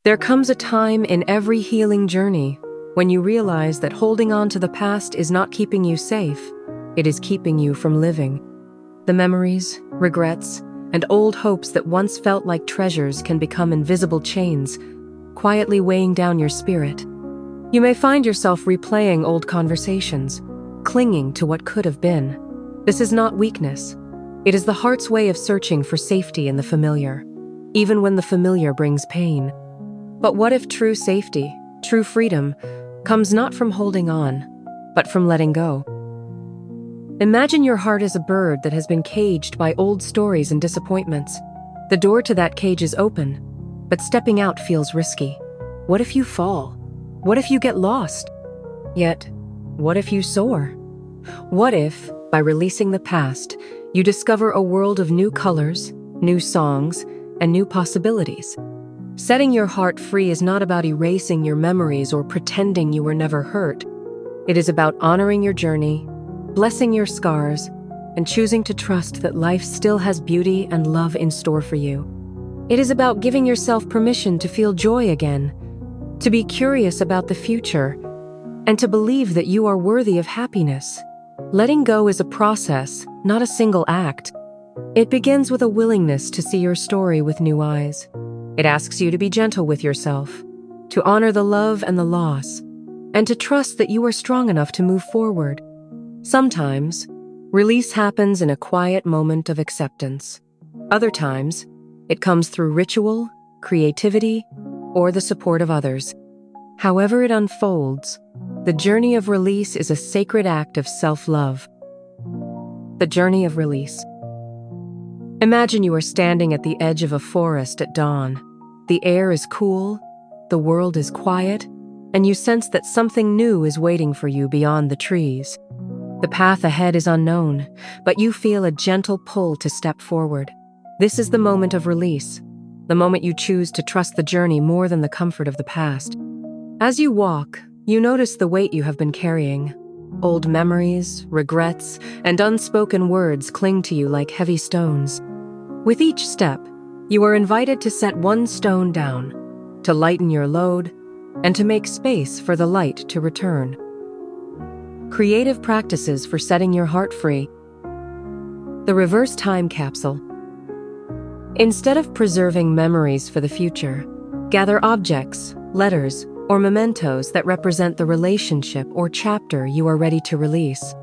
There comes a time in every healing journey when you realize that holding on to the past is not keeping you safe, it is keeping you from living. The memories, regrets, and old hopes that once felt like treasures can become invisible chains, quietly weighing down your spirit. You may find yourself replaying old conversations, clinging to what could have been. This is not weakness. It is the heart's way of searching for safety in the familiar, even when the familiar brings pain. But what if true safety, true freedom, comes not from holding on, but from letting go? Imagine your heart as a bird that has been caged by old stories and disappointments. The door to that cage is open, but stepping out feels risky. What if you fall? What if you get lost? Yet, what if you soar? What if, by releasing the past, you discover a world of new colors, new songs, and new possibilities? Setting your heart free is not about erasing your memories or pretending you were never hurt. It is about honoring your journey, blessing your scars, and choosing to trust that life still has beauty and love in store for you. It is about giving yourself permission to feel joy again, to be curious about the future, and to believe that you are worthy of happiness. Letting go is a process, not a single act. It begins with a willingness to see your story with new eyes. It asks you to be gentle with yourself, to honor the love and the loss, and to trust that you are strong enough to move forward. Sometimes, release happens in a quiet moment of acceptance. Other times, it comes through ritual, creativity, or the support of others. However it unfolds, the journey of release is a sacred act of self-love. The journey of release. Imagine you are standing at the edge of a forest at dawn. The air is cool, the world is quiet, and you sense that something new is waiting for you beyond the trees. The path ahead is unknown, but you feel a gentle pull to step forward. This is the moment of release, the moment you choose to trust the journey more than the comfort of the past. As you walk, you notice the weight you have been carrying. Old memories, regrets, and unspoken words cling to you like heavy stones. With each step, you are invited to set one stone down, to lighten your load, and to make space for the light to return. Creative practices for setting your heart free. The reverse time capsule. Instead of preserving memories for the future, gather objects, letters, or mementos that represent the relationship or chapter you are ready to release.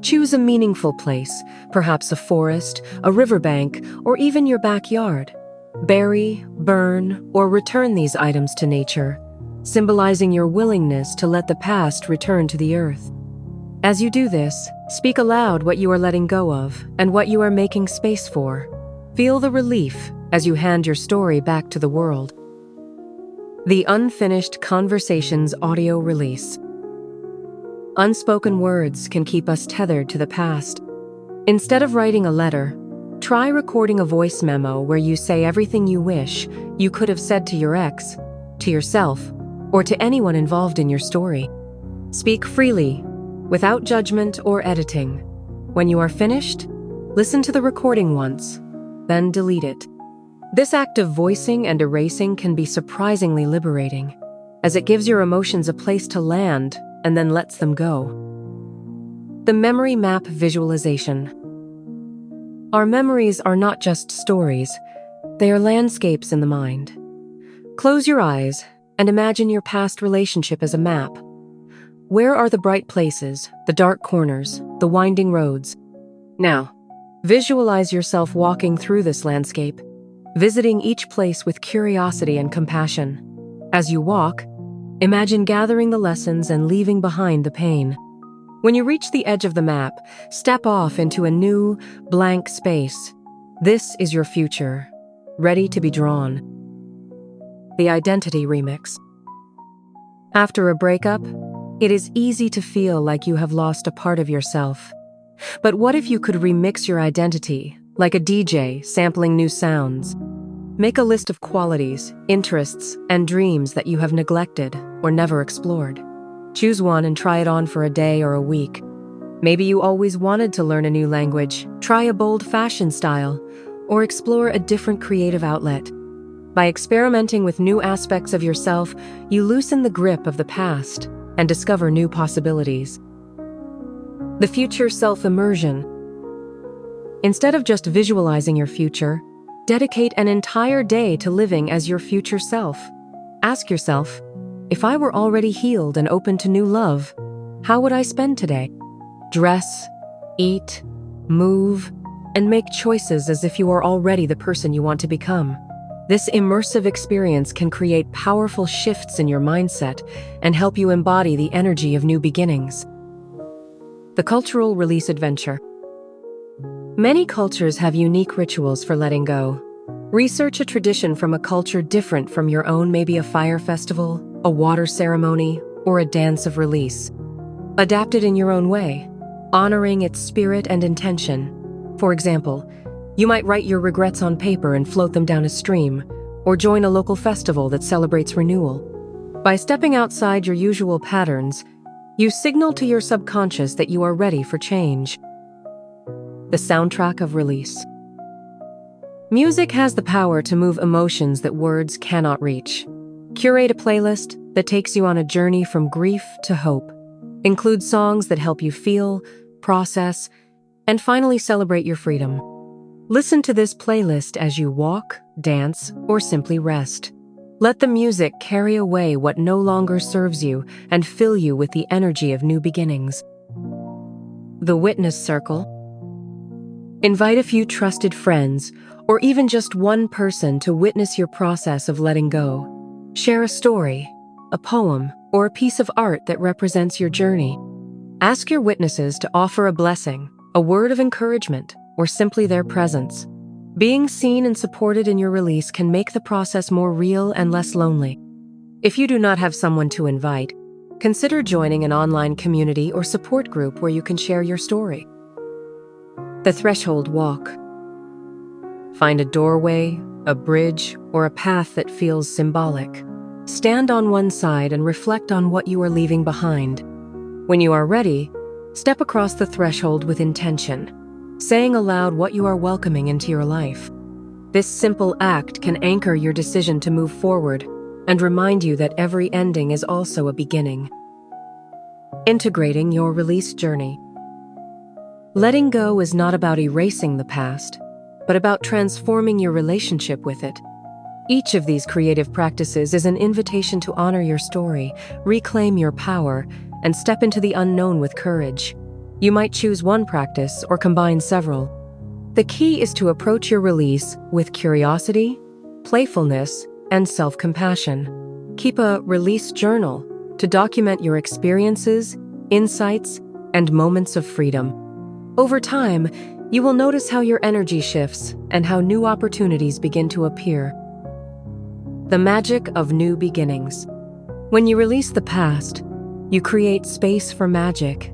Choose a meaningful place, perhaps a forest, a riverbank, or even your backyard. Bury, burn, or return these items to nature, symbolizing your willingness to let the past return to the earth. As you do this, speak aloud what you are letting go of and what you are making space for. Feel the relief as you hand your story back to the world. The Unfinished Conversations audio release. Unspoken words can keep us tethered to the past. Instead of writing a letter, try recording a voice memo where you say everything you wish you could have said to your ex, to yourself, or to anyone involved in your story. Speak freely, without judgment or editing. When you are finished, listen to the recording once, then delete it. This act of voicing and erasing can be surprisingly liberating, as it gives your emotions a place to land and then lets them go. The memory map visualization. Our memories are not just stories, they are landscapes in the mind. Close your eyes and imagine your past relationship as a map. Where are the bright places, the dark corners, the winding roads? Now, visualize yourself walking through this landscape, visiting each place with curiosity and compassion. As you walk, imagine gathering the lessons and leaving behind the pain. When you reach the edge of the map, step off into a new, blank space. This is your future, ready to be drawn. The Identity Remix. After a breakup, it is easy to feel like you have lost a part of yourself. But what if you could remix your identity, like a DJ sampling new sounds? Make a list of qualities, interests, and dreams that you have neglected or never explored. Choose one and try it on for a day or a week. Maybe you always wanted to learn a new language, try a bold fashion style, or explore a different creative outlet. By experimenting with new aspects of yourself, you loosen the grip of the past and discover new possibilities. The future self-immersion. Instead of just visualizing your future, dedicate an entire day to living as your future self. Ask yourself, if I were already healed and open to new love, how would I spend today? Dress, eat, move, and make choices as if you are already the person you want to become. This immersive experience can create powerful shifts in your mindset and help you embody the energy of new beginnings. The cultural release adventure. Many cultures have unique rituals for letting go. Research a tradition from a culture different from your own, maybe a fire festival, a water ceremony, or a dance of release. Adapt it in your own way, honoring its spirit and intention. For example, you might write your regrets on paper and float them down a stream, or join a local festival that celebrates renewal. By stepping outside your usual patterns, you signal to your subconscious that you are ready for change. The soundtrack of release. Music has the power to move emotions that words cannot reach. Curate a playlist that takes you on a journey from grief to hope. Include songs that help you feel, process, and finally celebrate your freedom. Listen to this playlist as you walk, dance, or simply rest. Let the music carry away what no longer serves you and fill you with the energy of new beginnings. The witness circle. Invite a few trusted friends, or even just one person to witness your process of letting go. Share a story, a poem, or a piece of art that represents your journey. Ask your witnesses to offer a blessing, a word of encouragement, or simply their presence. Being seen and supported in your release can make the process more real and less lonely. If you do not have someone to invite, consider joining an online community or support group where you can share your story. The threshold walk. Find a doorway, a bridge, or a path that feels symbolic. Stand on one side and reflect on what you are leaving behind. When you are ready, step across the threshold with intention, saying aloud what you are welcoming into your life. This simple act can anchor your decision to move forward and remind you that every ending is also a beginning. Integrating your release journey. Letting go is not about erasing the past, but about transforming your relationship with it. Each of these creative practices is an invitation to honor your story, reclaim your power, and step into the unknown with courage. You might choose one practice or combine several. The key is to approach your release with curiosity, playfulness, and self-compassion. Keep a release journal to document your experiences, insights, and moments of freedom. Over time, you will notice how your energy shifts and how new opportunities begin to appear. The magic of new beginnings. When you release the past, you create space for magic.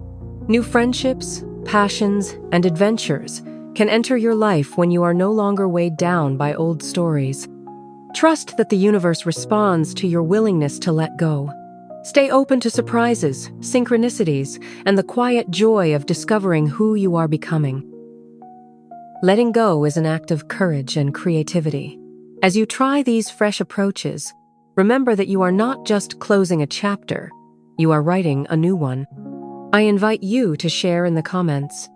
New friendships, passions, and adventures can enter your life when you are no longer weighed down by old stories. Trust that the universe responds to your willingness to let go. Stay open to surprises, synchronicities, and the quiet joy of discovering who you are becoming. Letting go is an act of courage and creativity. As you try these fresh approaches, remember that you are not just closing a chapter, you are writing a new one. I invite you to share in the comments.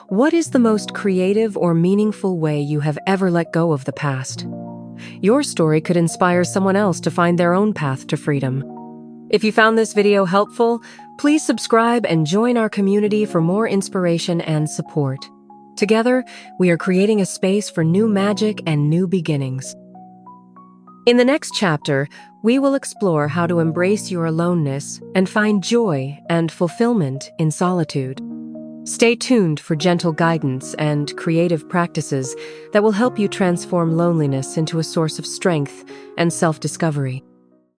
What is the most creative or meaningful way you have ever let go of the past? Your story could inspire someone else to find their own path to freedom. If you found this video helpful, please subscribe and join our community for more inspiration and support. Together, we are creating a space for new magic and new beginnings. In the next chapter, we will explore how to embrace your aloneness and find joy and fulfillment in solitude. Stay tuned for gentle guidance and creative practices that will help you transform loneliness into a source of strength and self-discovery.